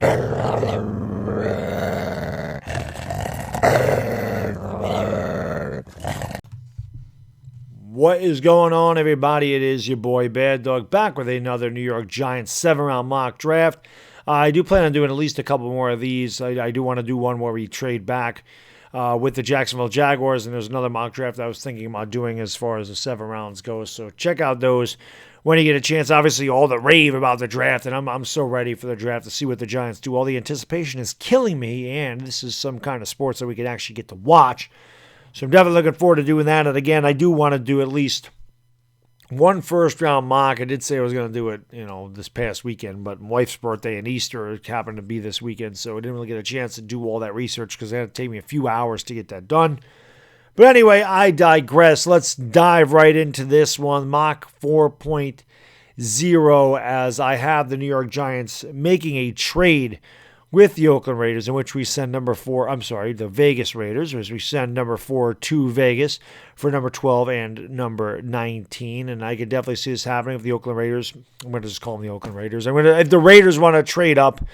What is going on, everybody? It is your boy Baddog back with another New York Giants 7-round mock draft. I do plan on doing at least a couple more of these. I do want to do one where we trade back with the Jacksonville Jaguars, and there's another mock draft I was thinking about doing as far as the 7 rounds goes. So check out those when you get a chance. Obviously, all the rave about the draft, and I'm so ready for the draft to see what the Giants do. All the anticipation is killing me, and this is some kind of sports that we can actually get to watch. So I'm definitely looking forward to doing that. And again, I do want to do at least one first-round mock. I did say I was going to do it, this past weekend, but my wife's birthday and Easter happened to be this weekend, so I didn't really get a chance to do all that research because it had to take me a few hours to get that done. But anyway, I digress. Let's dive right into this one, mock 4.0, as I have the New York Giants making a trade with the Oakland Raiders, in which we send the Vegas Raiders, as we send number 4 to Vegas for number 12 and number 19. And I could definitely see this happening if the Oakland Raiders, I'm going to just call them the Oakland Raiders. If the Raiders want to trade up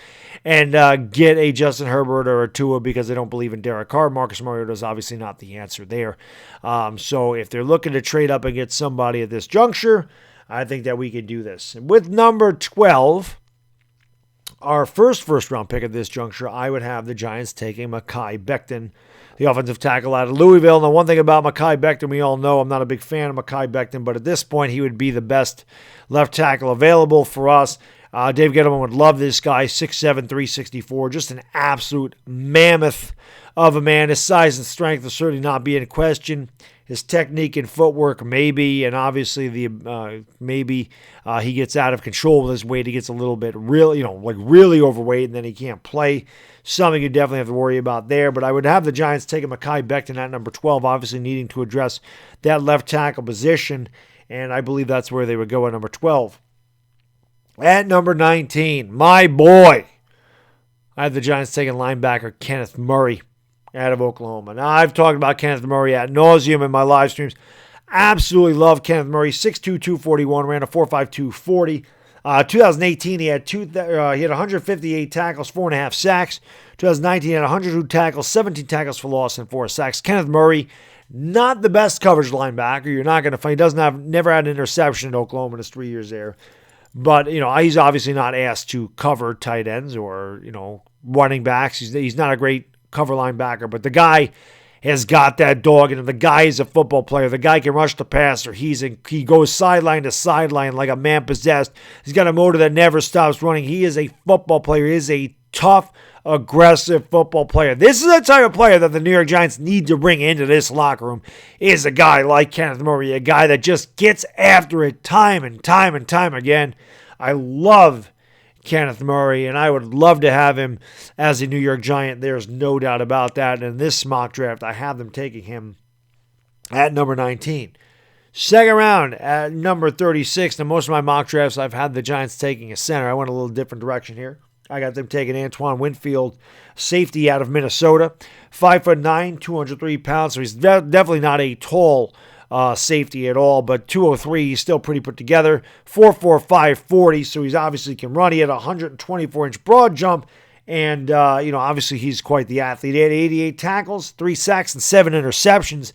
and get a Justin Herbert or a Tua because they don't believe in Derek Carr, Marcus Mariota is obviously not the answer there. So if they're looking to trade up and get somebody at this juncture, I think that we could do this. With number 12, our first-round pick at this juncture, I would have the Giants taking Mekhi Becton, the offensive tackle out of Louisville. Now, one thing about Mekhi Becton, we all know I'm not a big fan of Mekhi Becton, but at this point, he would be the best left tackle available for us. Dave Gettleman would love this guy, 6'7", 364, just an absolute mammoth of a man. His size and strength will certainly not be in question. His technique and footwork, maybe, and obviously maybe he gets out of control with his weight. He gets a little bit really overweight, and then he can't play. Something you definitely have to worry about there. But I would have the Giants taking Mekhi Becton at number 12, obviously needing to address that left tackle position, and I believe that's where they would go at number 12. At number 19, my boy, I have the Giants taking linebacker Kenneth Murray out of Oklahoma. Now, I've talked about Kenneth Murray ad nauseum in my live streams. Absolutely love Kenneth Murray. 6'2", 241, ran a 4.52 40. 2018, he had 158 tackles, 4.5 sacks. 2019, he had 102 tackles, 17 tackles for loss, and 4 sacks. Kenneth Murray, not the best coverage linebacker. You're not going to find. He never had an interception in Oklahoma in his 3 years there. But, he's obviously not asked to cover tight ends or, running backs. He's not a great cover linebacker, but the guy has got that dog in him. The guy is a football player. The guy can rush the passer. He goes sideline to sideline like a man possessed. He's got a motor that never stops running. He is a football player. He is a tough, aggressive football player. This is the type of player that the New York Giants need to bring into this locker room, is a guy like Kenneth Murray, a guy that just gets after it time and time and time again. I love Kenneth Murray, and I would love to have him as a New York Giant. There's no doubt about that. And in this mock draft, I have them taking him at number 19. Second round at number 36. Now, most of my mock drafts, I've had the Giants taking a center. I went a little different direction here. I got them taking Antoine Winfield, safety out of Minnesota. 5'9", 203 pounds, so he's definitely not a tall safety at all, but 203, he's still pretty put together. 4.45 40, so he's obviously can run. He had a 124-inch broad jump, and obviously he's quite the athlete. He had 88 tackles, 3 sacks, and 7 interceptions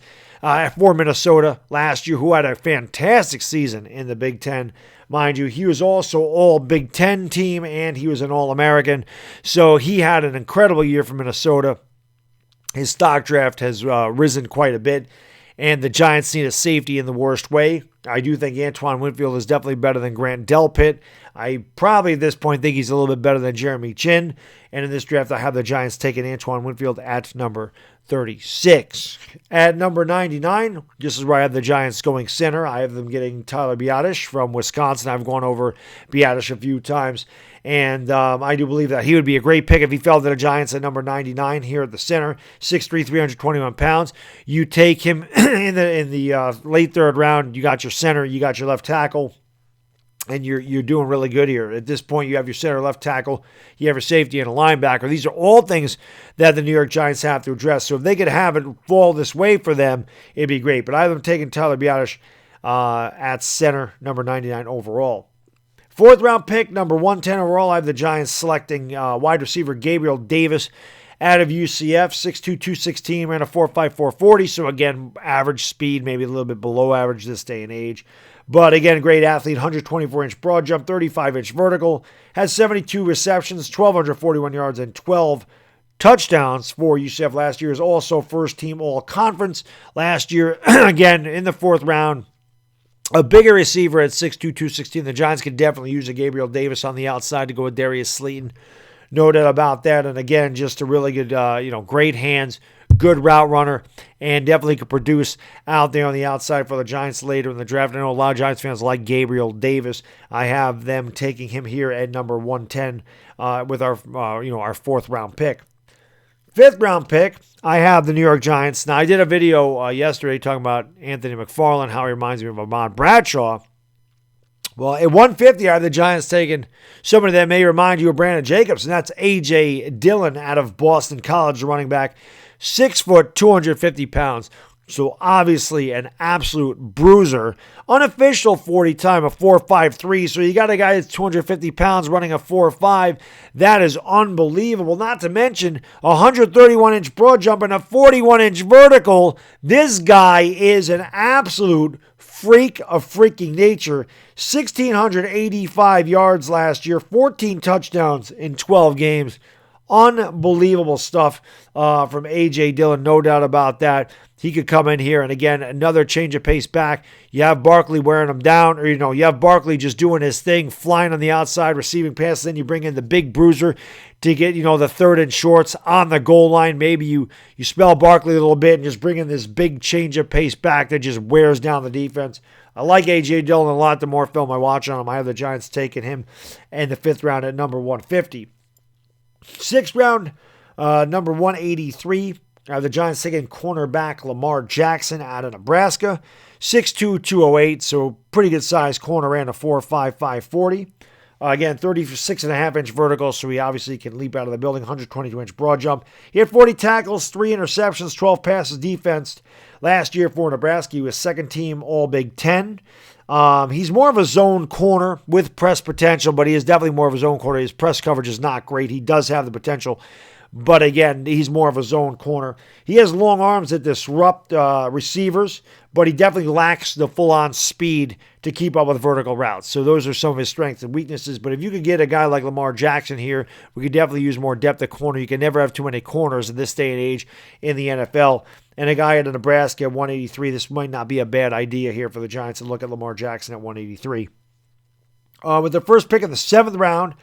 for Minnesota last year, who had a fantastic season in the Big Ten. Mind you, he was also all Big Ten team, and he was an All-American, so he had an incredible year for Minnesota. His stock draft has risen quite a bit, and the Giants need a safety in the worst way. I do think Antoine Winfield is definitely better than Grant Delpit. I probably at this point think he's a little bit better than Jeremy Chin. And in this draft, I have the Giants taking Antoine Winfield at number 36. At number 99, this is where I have the Giants going center. I have them getting Tyler Biadasz from Wisconsin. I've gone over Biadasz a few times. And I do believe that he would be a great pick if he fell to the Giants at number 99 here at the center. 6'3", 321 pounds. You take him in the late third round. You got your center. You got your left tackle. And you're doing really good here. At this point, you have your center, left tackle, you have your safety, and a linebacker. These are all things that the New York Giants have to address. So if they could have it fall this way for them, it'd be great. But I have them taking Tyler Biadasz at center, number 99 overall. Fourth round pick, number 110 overall, I have the Giants selecting wide receiver Gabriel Davis out of UCF, 6'2", 216, ran a 4.54 40. So again, average speed, maybe a little bit below average this day and age. But again, great athlete, 124-inch broad jump, 35-inch vertical, has 72 receptions, 1,241 yards, and 12 touchdowns for UCF last year. Is also first team all-conference last year. Again, in the fourth round, a bigger receiver at 6'2", 216. The Giants could definitely use a Gabriel Davis on the outside to go with Darius Slayton. No doubt about that. And again, just a really good, great hands, good route runner, and definitely could produce out there on the outside for the Giants later in the draft. I know a lot of Giants fans like Gabriel Davis. I have them taking him here at number 110 with our fourth round pick. Fifth round pick, I have the New York Giants. Now, I did a video yesterday talking about Anthony McFarland, how he reminds me of Ahmad Bradshaw. Well, at 150, I have the Giants taking somebody that may remind you of Brandon Jacobs, and that's A.J. Dillon out of Boston College, the running back, 6 foot, 250 pounds. So obviously an absolute bruiser. Unofficial 40 time, a 4.53. So you got a guy that's 250 pounds running a 4.5. That is unbelievable. Not to mention a 131-inch broad jump and a 41-inch vertical. This guy is an absolute freak of freaking nature. 1,685 yards last year, 14 touchdowns in 12 games. Unbelievable stuff from A.J. Dillon, no doubt about that. He could come in here, and again, another change of pace back. You have Barkley wearing him down, or you have Barkley just doing his thing, flying on the outside, receiving passes. Then you bring in the big bruiser to get the third and shorts on the goal line. Maybe you spell Barkley a little bit and just bring in this big change of pace back that just wears down the defense. I like A.J. Dillon a lot. The more film I watch on him, I have the Giants taking him in the fifth round at number 150. Sixth round, number 183. The Giants taking cornerback Lamar Jackson out of Nebraska. 6'2", 208, so pretty good size corner, ran a 4.55 40. Again, 36.5-inch vertical, so he obviously can leap out of the building. 122-inch broad jump. He had 40 tackles, 3 interceptions, 12 passes defensed. Last year for Nebraska, he was second team All-Big Ten. He's more of a zone corner with press potential, but he is definitely more of a zone corner. His press coverage is not great. He does have the potential, but again, he's more of a zone corner. He has long arms that disrupt receivers, but he definitely lacks the full-on speed to keep up with vertical routes. So those are some of his strengths and weaknesses. But if you could get a guy like Lamar Jackson here, we could definitely use more depth at corner. You can never have too many corners in this day and age in the NFL. And a guy at Nebraska at 183, this might not be a bad idea here for the Giants to look at Lamar Jackson at 183. With the first pick of the seventh round,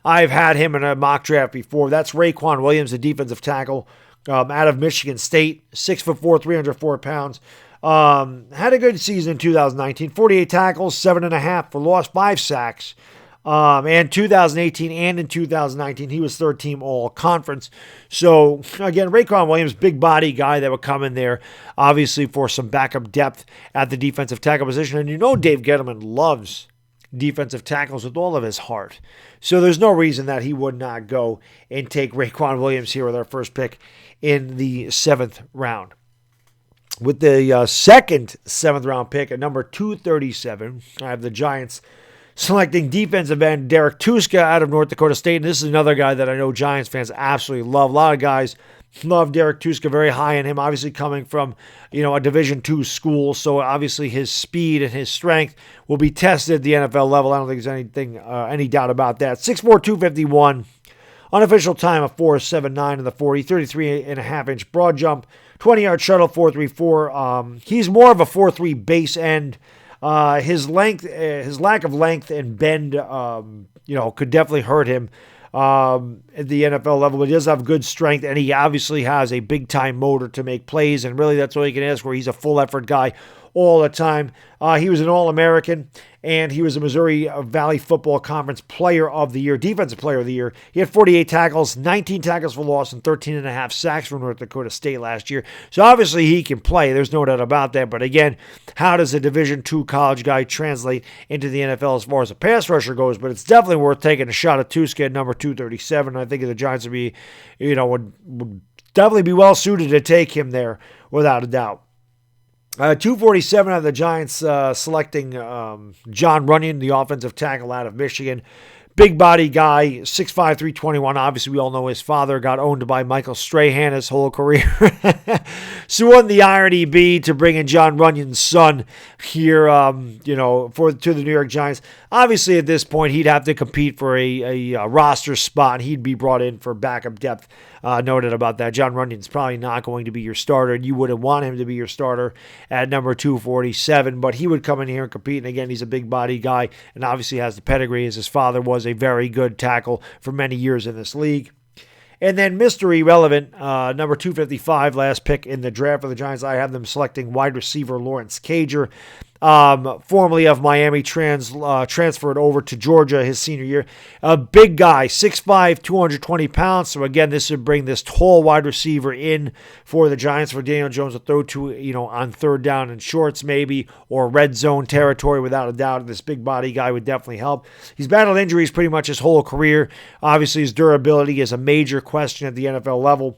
I've had him in a mock draft before. That's Raekwon Williams, the defensive tackle out of Michigan State, 6'4", 304 pounds. Had a good season in 2019, 48 tackles, 7.5 for loss, 5 sacks. And 2018 and in 2019, he was third team all-conference. So, again, Raekwon Williams, big body guy that would come in there, obviously, for some backup depth at the defensive tackle position. And Dave Gettleman loves defensive tackles with all of his heart. So there's no reason that he would not go and take Raekwon Williams here with our first pick in the seventh round. With the second seventh round pick at number 237, I have the Giants selecting defensive end Derek Tuszka out of North Dakota State. And this is another guy that I know Giants fans absolutely love. A lot of guys love Derek Tuszka, very high in him, obviously coming from, a Division II school. So obviously his speed and his strength will be tested at the NFL level. I don't think there's any doubt about that. 6'4", 251. Unofficial time of 4.79 in the 40, 33.5-inch broad jump, 20-yard shuttle, 4.34. He's more of a 4.3 base end. His lack of length and bend, could definitely hurt him at the NFL level. But he does have good strength, and he obviously has a big-time motor to make plays, and really that's all you can ask for. He's a full-effort guy all the time. He was an All-American, and he was a Missouri Valley Football Conference Player of the Year, Defensive Player of the Year. He had 48 tackles, 19 tackles for loss, and 13.5 sacks from North Dakota State last year. So obviously he can play. There's no doubt about that. But again, how does a Division II college guy translate into the NFL as far as a pass rusher goes? But it's definitely worth taking a shot at Tuszka at number 237. I think the Giants would be, would definitely be well suited to take him there without a doubt. 247 of the Giants selecting John Runyon, the offensive tackle out of Michigan. Big body guy, 6'5", 321. Obviously, we all know his father got owned by Michael Strahan his whole career. So wouldn't the irony be to bring in John Runyon's son here, to the New York Giants? Obviously, at this point, he'd have to compete for a roster spot. He'd be brought in for backup depth. Noted about that. John Runyon's probably not going to be your starter, and you wouldn't want him to be your starter at number 247, but he would come in here and compete. And again, he's a big body guy and obviously has the pedigree, as his father was a very good tackle for many years in this league. And then Mr. Irrelevant, number 255, last pick in the draft for the Giants. I have them selecting wide receiver Lawrence Cager, formerly of Miami, transferred over to Georgia his senior year. A big guy, 6'5", 220 pounds. So again, this would bring this tall wide receiver in for the Giants for Daniel Jones to throw to, on third down and shorts maybe, or red zone territory without a doubt. This big body guy would definitely help. He's battled injuries pretty much his whole career. Obviously, his durability is a major question at the NFL level.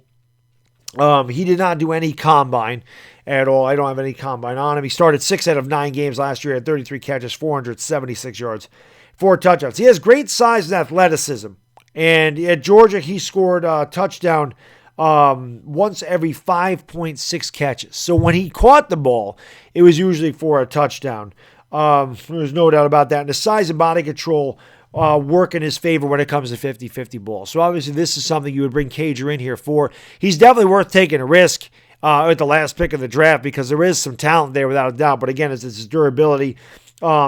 He did not do any combine at all. I don't have any combine on him. He started 6 out of 9 games last year, had 33 catches, 476 yards, 4 touchdowns. He has great size and athleticism. And at Georgia, he scored a touchdown once every 5.6 catches. So when he caught the ball, it was usually for a touchdown. There's no doubt about that. And the size and body control work in his favor when it comes to 50-50 balls. So obviously this is something you would bring Cager in here for. He's definitely worth taking a risk at the last pick of the draft because there is some talent there without a doubt. But again, it's his durability.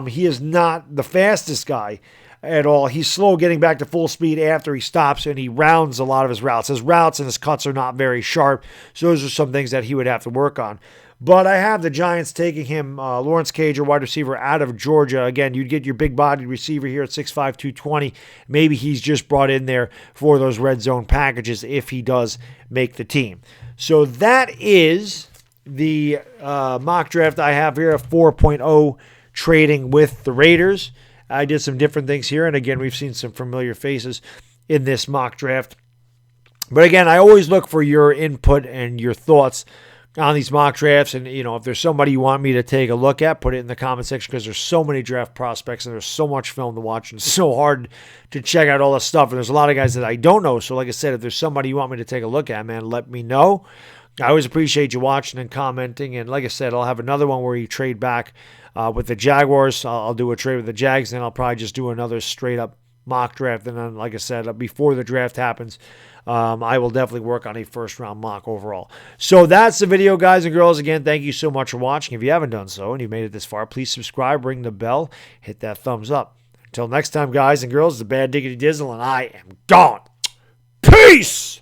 He is not the fastest guy at all. He's slow getting back to full speed after he stops, and he rounds a lot of his routes. His routes and his cuts are not very sharp. So those are some things that he would have to work on. But I have the Giants taking him, Lawrence Cager, wide receiver out of Georgia. Again, you'd get your big-bodied receiver here at 6'5", 220. Maybe he's just brought in there for those red zone packages if he does make the team. So that is the mock draft I have here, a 4.0 trading with the Raiders. I did some different things here, and again, we've seen some familiar faces in this mock draft. But again, I always look for your input and your thoughts on these mock drafts, and if there's somebody you want me to take a look at, put it in the comment section, because there's so many draft prospects and there's so much film to watch and it's so hard to check out all this stuff, and there's a lot of guys that I don't know. So like I said, if there's somebody you want me to take a look at, man, let me know. I always appreciate you watching and commenting, and like I said, I'll have another one where you trade back with the Jaguars. I'll do a trade with the Jags, and then I'll probably just do another straight up mock draft, and then like I said, before the draft happens, I will definitely work on a first-round mock overall. So that's the video, guys and girls. Again, thank you so much for watching. If you haven't done so and you've made it this far, please subscribe, ring the bell, hit that thumbs up. Until next time, guys and girls, the Bad Diggity Dizzle, and I am gone. Peace!